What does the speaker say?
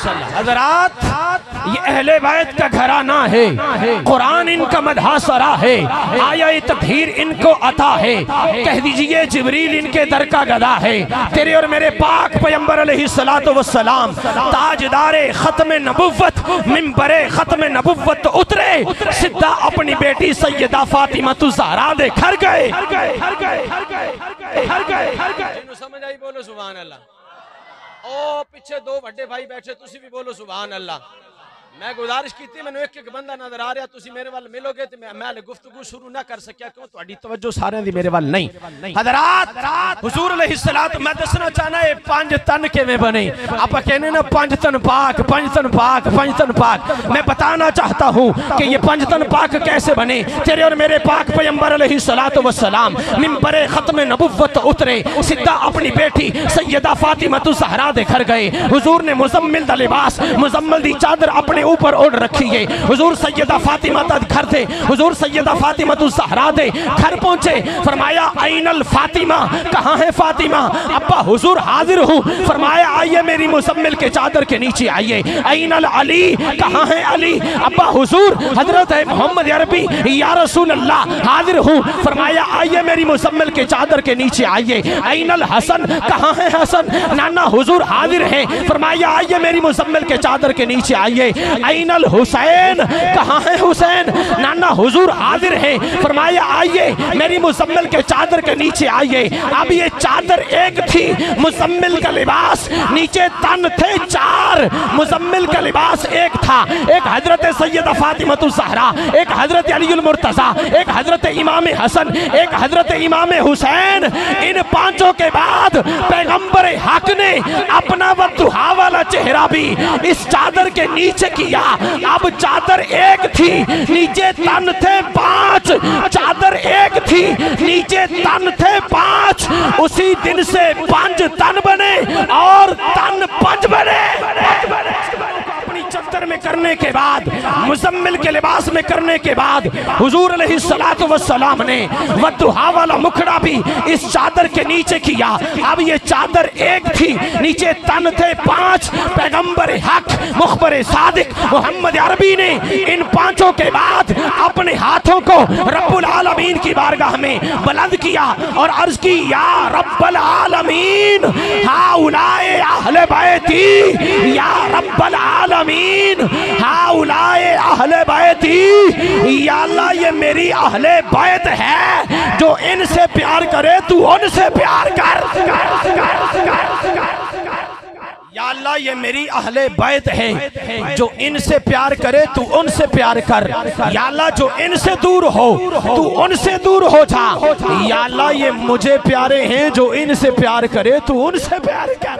हज़रात ये अहले बैत का घराना है, कुरान इनका मदहासरा है, आया तत्हीर इनको अता है। कह दीजिए जिब्रील इनके दर का गदा है। तेरे और मेरे पाक पैगंबर अलैहिस्सलातु वस्सलाम ताजदारे खत्म नबुव्वत मिंबरे खत्म नबुव्वत उतरे, सीधा अपनी बेटी सैयदा फातिमा ज़हरा दे घर गए। समझ आई? बोलो सुभान अल्लाह। ओ पीछे दो बड़े भाई बैठे, तुसी भी बोलो सुभान अल्लाह। मैं गुजारिश की थी, मैंने एक एक बंदा नजर आ रहा, तुसी मेरे वाल मिलोगे तो मैं गुफ्तगू शुरू ना कर सकिया, क्यों तुम्हारी तवज्जो सारे दी मेरे वाल नहीं। हज़रात हुजूर अलैहिस्सलात मैं दसना चाहना है पंज तन किवें बने। आप कहने ना पंज तन पाक, पंज तन पाक, पंज तन पाक। मैं बताना चाहता हूँ कि ये पंज तन पाक कैसे बने। तेरे और मेरे पाक पैगंबर अलैहिस्सलातु वस्सलाम मिंबरे खत्म नबुव्वत उतरे, सीधा अपनी बेटी सैयदा फातिमा ज़हरा दे घर गए। हुजूर ने मुजम्मिल दा लिबास, मुजम्मिल दी चादर अपने ऊपर ओढ़ रखी है। हुजूर सैयदा फातिमा तक घर थे, हुजूर सैयदा फातिमा ज़हरा दे घर पहुंचे। फरमाया आइनल फातिमा, कहाँ है फातिमा? अब्बा हुजूर हाजिर हूँ। फरमाया आइए मेरी मुजम्मिल के चादर के नीचे आइए। आइनल अली, कहाँ है अली? अब्बा हुजूर हजरत है मोहम्मद अरबी या रसूल अल्लाह हाजिर हूँ। फरमाया आइए मेरी मुजम्मिल के चादर के नीचे आइए। आइनल हसन, कहाँ है हसन? नाना हुजूर हाजिर है। फरमाया आइए मेरी मुजम्मिल के चादर के नीचे आइए। आइनल हुसैन, कहाँ है हुसैन? नाना हुजूर हाजिर है। फरमाया आइए मेरी मुजम्मिल के चादर के नीचे आइए। अब ये चादर एक थी, मुजम्मिल का लिबास नीचे तन थे चार। मुजम्मिल का लिबास एक था, एक हजरत सैयदा फातिमा ज़हरा, एक हजरत अलीउल मुर्तज़ा, एक हजरत इमाम हसन, एक हजरत इमाम हुसैन। इन पांचों के बाद पैगंबर हक ने अपना वद्दुहा वाला चेहरा भी इस चादर के नीचे किया। अब चादर एक थी, नीचे तन थे पांच। चादर एक थी, नीचे तन थे पांच। उसी दिन से पंज तन बने और तन पंज बने। अपनी चद्दर में करने के बाद, मुजम्मिल के लिबास में करने के बाद हुजूर अलैहिस्सलातु वस्सलाम ने वद्दुहा वाला मुखड़ा भी इस चादर के नीचे किया। अब ये चादर एक थी, नीचे तन थे पांच। पैगंबर हक मुखबर सादिक मोहम्मद अरबी ने इन पांचों के बाद अपने हाथों को रब्बुल आलमीन की बारगाह में बुलंद किया और अर्ज की या रब्बुल आलमीन हाउलाए अहले बैती, या रब्बुल आलमीन हाउलाए अहले बैती। या अल्लाह ये मेरी अहले बैत है, जो इनसे प्यार करे तू उनसे प्यार कर। या अल्लाह ये मेरी अहले बैत है, जो इनसे प्यार करे तू उनसे प्यार कर। या अल्लाह जो इनसे दूर हो तू उनसे दूर हो जा। या अल्लाह ये मुझे प्यारे हैं, जो इनसे प्यार करे तू उनसे प्यार कर।